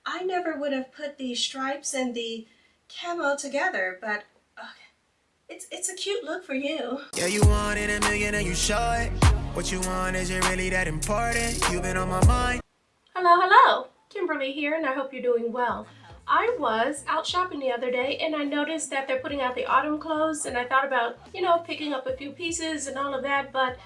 I never would have put the stripes and the camo together, but it's a cute look for you. Yeah, you wanted a million and you show it. What you want, is it really that important? You've been on my mind. Hello, hello. Kimberly here, and I hope you're doing well. I was out shopping the other day and I noticed that they're putting out the autumn clothes, and I thought about, picking up a few pieces and all of that, but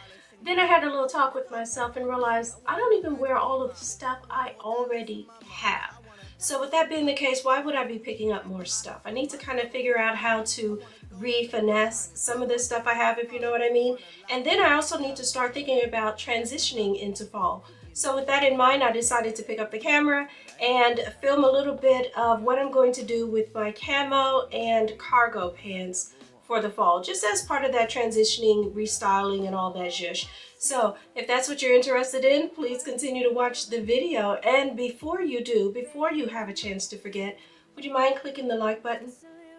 then I had a little talk with myself and realized I don't even wear all of the stuff I already have. So with that being the case, why would I be picking up more stuff? I need to kind of figure out how to re-finesse some of this stuff I have, if you know what I mean. And then I also need to start thinking about transitioning into fall. So with that in mind, I decided to pick up the camera and film a little bit of what I'm going to do with my camo and cargo pants for the fall, just as part of that transitioning, restyling, and all that zhush. So if that's what you're interested in, please continue to watch the video. And before you do, before you have a chance to forget, would you mind clicking the like button?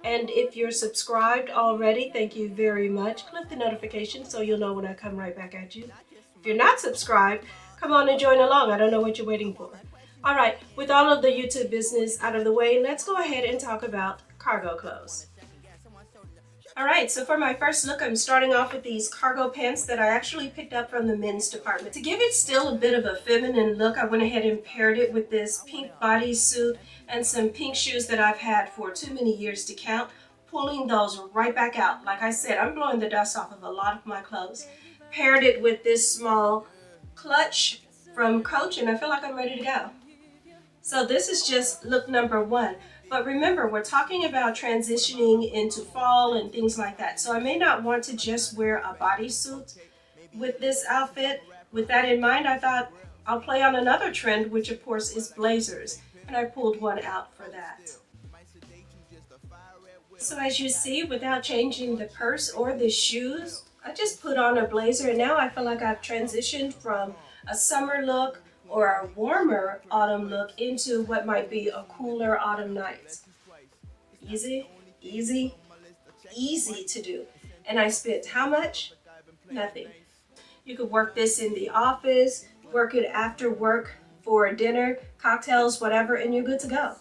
And if you're subscribed already, thank you very much. Click the notification so you'll know when I come right back at you. If you're not subscribed, come on and join along. I don't know what you're waiting for. All right, with all of the YouTube business out of the way, let's go ahead and talk about cargo clothes. All right, so for my first look, I'm starting off with these cargo pants that I actually picked up from the men's department. To give it still a bit of a feminine look, I went ahead and paired it with this pink bodysuit and some pink shoes that I've had for too many years to count, pulling those right back out. Like I said, I'm blowing the dust off of a lot of my clothes. Paired it with this small clutch from Coach, and I feel like I'm ready to go. So this is just look number one. But remember, we're talking about transitioning into fall and things like that. So I may not want to just wear a bodysuit with this outfit. With that in mind, I thought I'll play on another trend, which of course is blazers. And I pulled one out for that. So as you see, without changing the purse or the shoes, I just put on a blazer, and now I feel like I've transitioned from a summer look or a warmer autumn look into what might be a cooler autumn night. Easy, easy, easy to do. And I spent how much? Nothing. You could work this in the office, work it after work for dinner, cocktails, whatever, and you're good to go.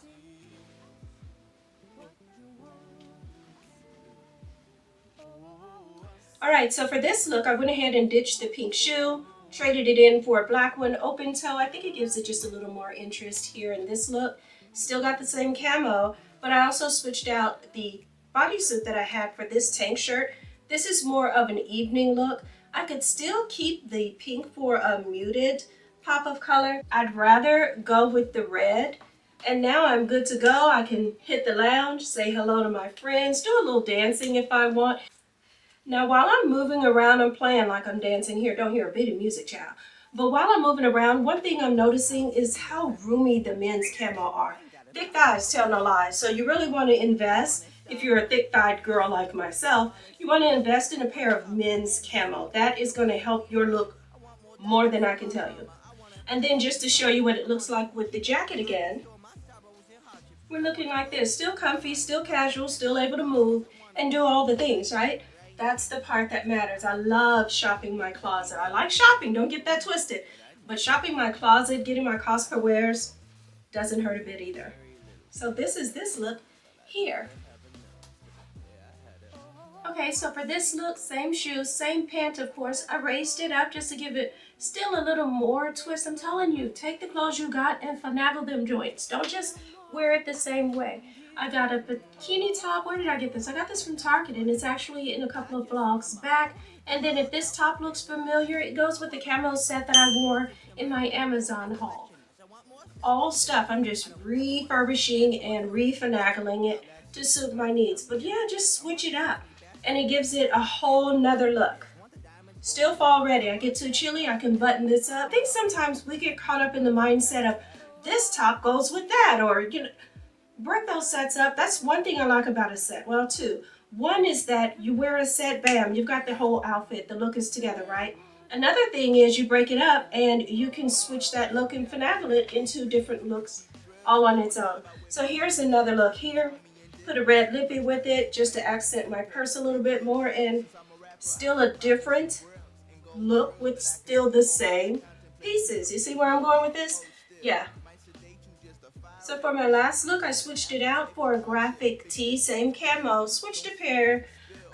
All right, so for this look, I went ahead and ditched the pink shoe, traded it in for a black one, open toe. I think it gives it just a little more interest here in this look. Still got the same camo, but I also switched out the bodysuit that I had for this tank shirt. This is more of an evening look. I could still keep the pink for a muted pop of color. I'd rather go with the red. And now I'm good to go. I can hit the lounge, say hello to my friends, do a little dancing if I want. Now, while I'm moving around, I'm playing like I'm dancing here. Don't hear a bit of music, child. But while I'm moving around, one thing I'm noticing is how roomy the men's camo are. Thick thighs tell no lies. So you really want to invest, if you're a thick-thighed girl like myself, you want to invest in a pair of men's camo. That is going to help your look more than I can tell you. And then just to show you what it looks like with the jacket again, we're looking like this. Still comfy, still casual, still able to move and do all the things, right? That's the part that matters. I love shopping my closet. I like shopping, don't get that twisted. But shopping my closet, getting my cost per wears, doesn't hurt a bit either. So this is this look here. Okay, so for this look, same shoes, same pant, of course. I raised it up just to give it still a little more twist. I'm telling you, take the clothes you got and finagle them joints. Don't just wear it the same way. I got a bikini top. Where did I get this? I got this from Target, and it's actually in a couple of vlogs back. And then if this top looks familiar, it goes with the camo set that I wore in my Amazon haul. All stuff I'm just refurbishing and refinagling it to suit my needs. But yeah, just switch it up, and it gives it a whole nother look. Still fall ready. I get too chilly, I can button this up. I think sometimes we get caught up in the mindset of this top goes with that, or break those sets up. That's one thing I like about a set. Well, two. One is that you wear a set, bam, you've got the whole outfit. The look is together, right? Another thing is you break it up and you can switch that look and finagle it into different looks all on its own. So here's another look here. Put a red lippy with it just to accent my purse a little bit more, and still a different look with still the same pieces. You see where I'm going with this? Yeah. So for my last look, I switched it out for a graphic tee, same camo. Switched a pair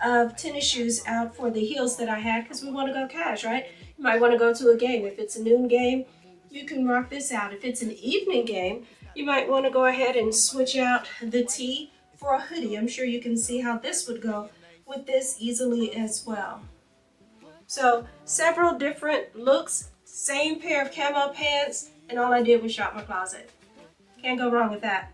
of tennis shoes out for the heels that I had because we want to go cash, right? You might want to go to a game. If it's a noon game, you can rock this out. If it's an evening game, you might want to go ahead and switch out the tee for a hoodie. I'm sure you can see how this would go with this easily as well. So several different looks, same pair of camo pants, and all I did was shop my closet. Can't go wrong with that.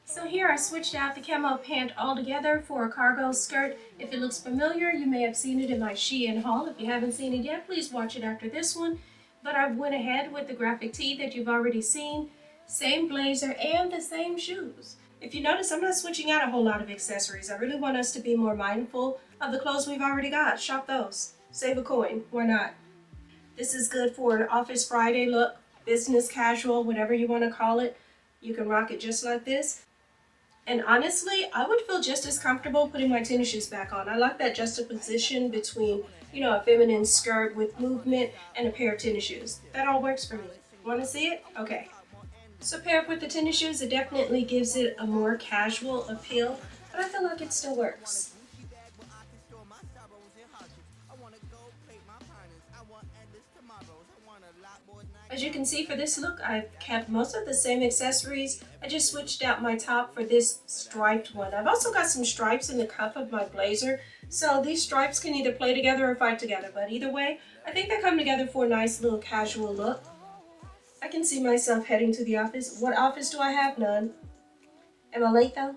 So here I switched out the camo pant altogether for a cargo skirt. If it looks familiar, you may have seen it in my Shein haul. If you haven't seen it yet, please watch it after this one. But I went ahead with the graphic tee that you've already seen, same blazer, and the same shoes. If you notice, I'm not switching out a whole lot of accessories. I really want us to be more mindful of the clothes we've already got. Shop those. Save a coin. Why not? This is good for an Office Friday look, business casual, whatever you want to call it. You can rock it just like this. And honestly, I would feel just as comfortable putting my tennis shoes back on. I like that juxtaposition between, a feminine skirt with movement and a pair of tennis shoes. That all works for me. Want to see it? Okay. So paired with the tennis shoes, it definitely gives it a more casual appeal, but I feel like it still works. As you can see for this look, I've kept most of the same accessories. I just switched out my top for this striped one. I've also got some stripes in the cuff of my blazer, so these stripes can either play together or fight together, but either way, I think they come together for a nice little casual look. I can see myself heading to the office. What office do I have? None. Am I late though?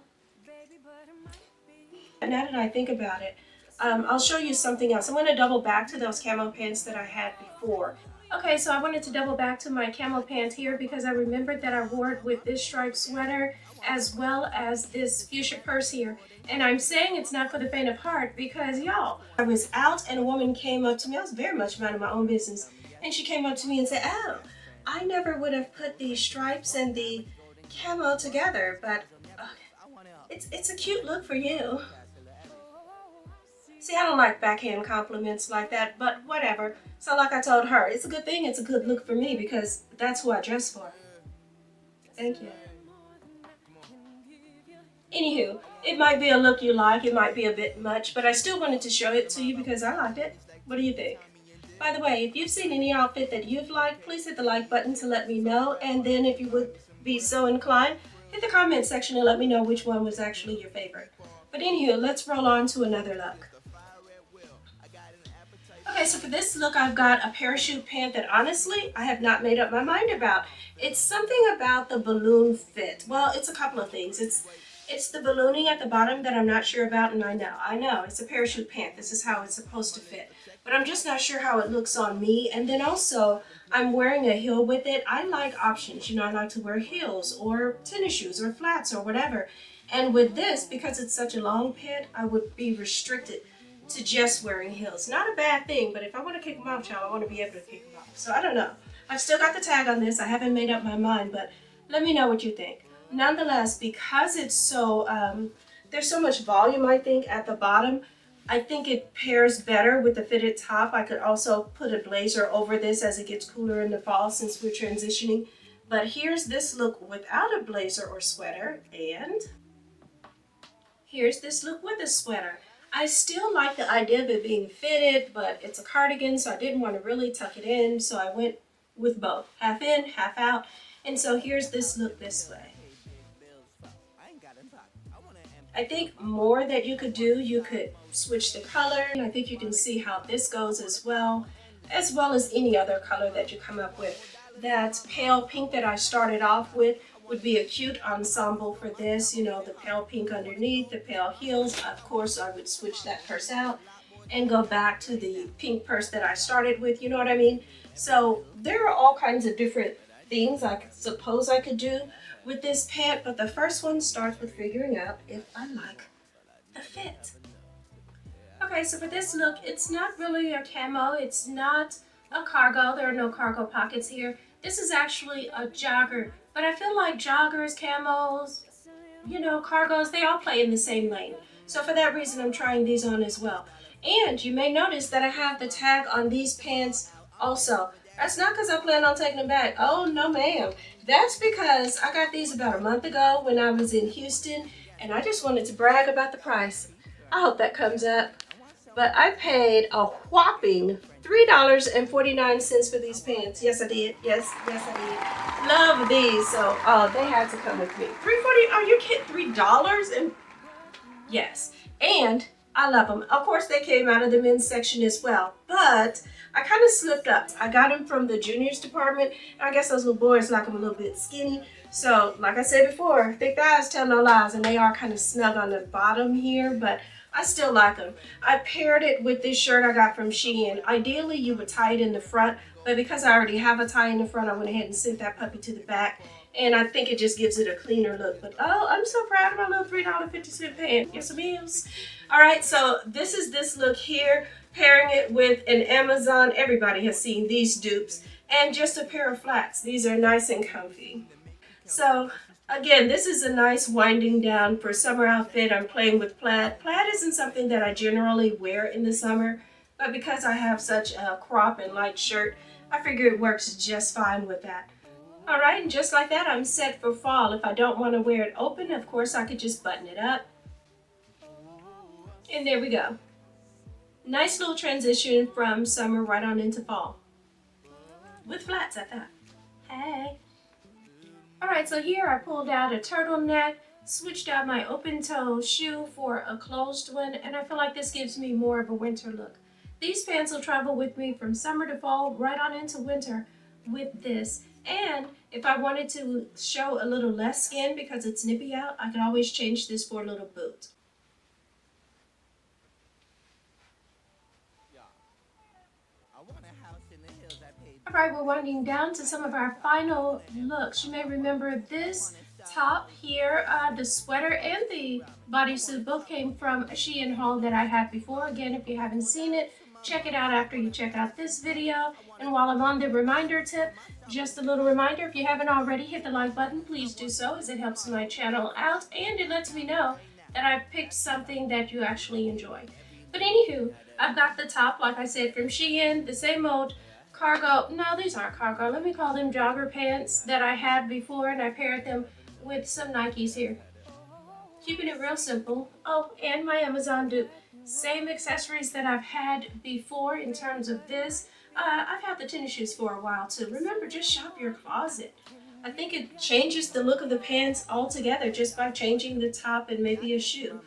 Now that I think about it, I'll show you something else. I'm going to double back to those camo pants that I had before. Okay, so I wanted to double back to my camo pants here because I remembered that I wore it with this striped sweater as well as this fuchsia purse here. And I'm saying it's not for the faint of heart because, y'all, I was out and a woman came up to me. I was very much minding my own business. And she came up to me and said, "Oh, I never would have put the stripes and the camo together, but it's a cute look for you." See, I don't like backhand compliments like that, but whatever. So like I told her, it's a good thing, it's a good look for me because that's who I dress for. Thank you. Anywho, it might be a look you like, it might be a bit much, but I still wanted to show it to you because I liked it. What do you think? By the way, if you've seen any outfit that you've liked, please hit the like button to let me know. And then if you would be so inclined, hit the comment section and let me know which one was actually your favorite. But anywho, let's roll on to another look. Okay, so for this look, I've got a parachute pant that honestly, I have not made up my mind about. It's something about the balloon fit. Well, it's a couple of things. It's the ballooning at the bottom that I'm not sure about, and I know, it's a parachute pant. This is how it's supposed to fit. But I'm just not sure how it looks on me. And then also, I'm wearing a heel with it. I like options. I like to wear heels or tennis shoes or flats or whatever. And with this, because it's such a long pant, I would be restricted to just wearing heels. Not a bad thing, but if I want to kick them off, child, I want to be able to kick them off. So I don't know. I've still got the tag on this. I haven't made up my mind, but let me know what you think. Nonetheless, because it's so, there's so much volume, I think, at the bottom, I think it pairs better with the fitted top. I could also put a blazer over this as it gets cooler in the fall since we're transitioning. But here's this look without a blazer or sweater, and here's this look with a sweater. I still like the idea of it being fitted, but it's a cardigan, so I didn't want to really tuck it in, so I went with both, half in, half out. And so here's this look this way. I think more that you could do, you could switch the color. And I think you can see how this goes as well as any other color that you come up with. That pale pink that I started off with would be a cute ensemble for this. The pale pink underneath, the pale heels. Of course, I would switch that purse out and go back to the pink purse that I started with, you know what I mean? So there are all kinds of different things I suppose I could do with this pant, but the first one starts with figuring out if I like the fit. Okay, so for this look, it's not really a camo, it's not a cargo, there are no cargo pockets here. This is actually a jogger, but I feel like joggers, camos, cargos, they all play in the same lane. So for that reason, I'm trying these on as well. And you may notice that I have the tag on these pants also. That's not because I plan on taking them back. Oh, no, ma'am. That's because I got these about a month ago when I was in Houston, and I just wanted to brag about the price. I hope that comes up. But I paid a whopping $3.49 for these pants. Yes, I did. Yes, I did. Love these. So, oh, they had to come with me. $3.40? Are you kidding? $3? And yes. And I love them. Of course, they came out of the men's section as well. But I kind of slipped up. I got them from the juniors department. I guess those little boys like them a little bit skinny. So, like I said before, thick thighs tell no lies. And they are kind of snug on the bottom here. But I still like them. I paired it with this shirt I got from Shein. Ideally, you would tie it in the front. But because I already have a tie in the front, I went ahead and sent that puppy to the back. And I think it just gives it a cleaner look. But oh, I'm so proud of my little $3.50 pant. Yes, it is. All right, so this is this look here. Pairing it with an Amazon. Everybody has seen these dupes. And just a pair of flats. These are nice and comfy. So again, this is a nice winding down for summer outfit. I'm playing with plaid. Plaid isn't something that I generally wear in the summer. But because I have such a crop and light shirt, I figure it works just fine with that. All right, and just like that, I'm set for fall. If I don't want to wear it open, of course, I could just button it up. And there we go. Nice little transition from summer right on into fall. With flats at that. Hey. All right, so here I pulled out a turtleneck, switched out my open toe shoe for a closed one, and I feel like this gives me more of a winter look. These pants will travel with me from summer to fall, right on into winter with this. And if I wanted to show a little less skin because it's nippy out, I could always change this for a little boot. All right, we're winding down to some of our final looks. You may remember this top here, the sweater and the bodysuit both came from a Shein haul that I had before. Again, if you haven't seen it, check it out after you check out this video. And while I'm on the reminder tip, just a little reminder, if you haven't already hit the like button, please do so as it helps my channel out and it lets me know that I've picked something that you actually enjoy. But anywho, I've got the top, like I said, from Shein, the same old cargo, no, these aren't cargo, let me call them jogger pants that I had before, and I paired them with some Nikes here. Keeping it real simple. Oh, and my Amazon dupe. Same accessories that I've had before in terms of this. I've had the tennis shoes for a while too. Remember, just shop your closet. I think it changes the look of the pants altogether just by changing the top and maybe a shoe.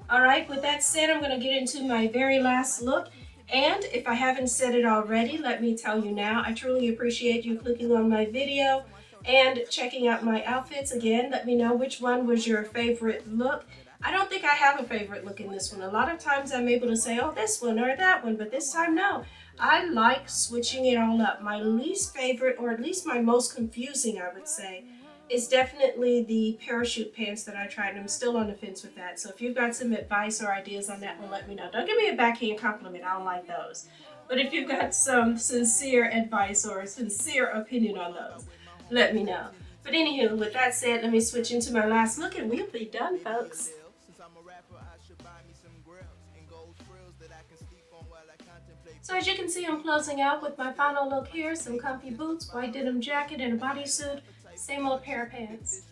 All right, with that said, I'm going to get into my very last look. And if I haven't said it already, let me tell you now, I truly appreciate you clicking on my video and checking out my outfits. Again, let me know which one was your favorite look. I don't think I have a favorite look in this one. A lot of times I'm able to say, oh, this one or that one, but this time, no. I like switching it all up. My least favorite, or at least my most confusing, I would say, is definitely the parachute pants that I tried. I'm still on the fence with that. So if you've got some advice or ideas on that one, let me know. Don't give me a backhand compliment. I don't like those. But if you've got some sincere advice or a sincere opinion on those, let me know. But anywho, with that said, let me switch into my last look and we'll be done, folks. So as you can see, I'm closing out with my final look here. Some comfy boots, white denim jacket, and a bodysuit. Same old pair of pants.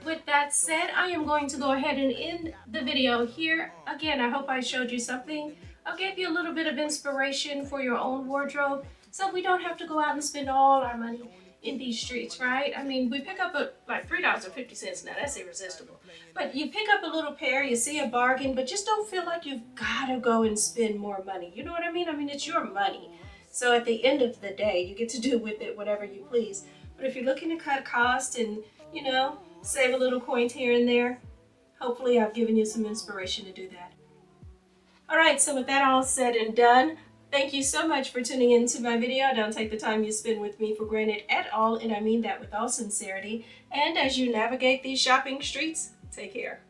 With that said, I am going to go ahead and end the video here. Again, I hope I showed you something. I gave you a little bit of inspiration for your own wardrobe so we don't have to go out and spend all our money in these streets, right? I mean, we pick up like $3.50 now. That's irresistible. But you pick up a little pair, you see a bargain, but just don't feel like you've got to go and spend more money. You know what I mean? I mean, it's your money. So at the end of the day, you get to do with it whatever you please. But if you're looking to cut costs and, you know, save a little coins here and there, hopefully I've given you some inspiration to do that. All right, so with that all said and done, thank you so much for tuning into my video. I don't take the time you spend with me for granted at all, and I mean that with all sincerity. And as you navigate these shopping streets, take care.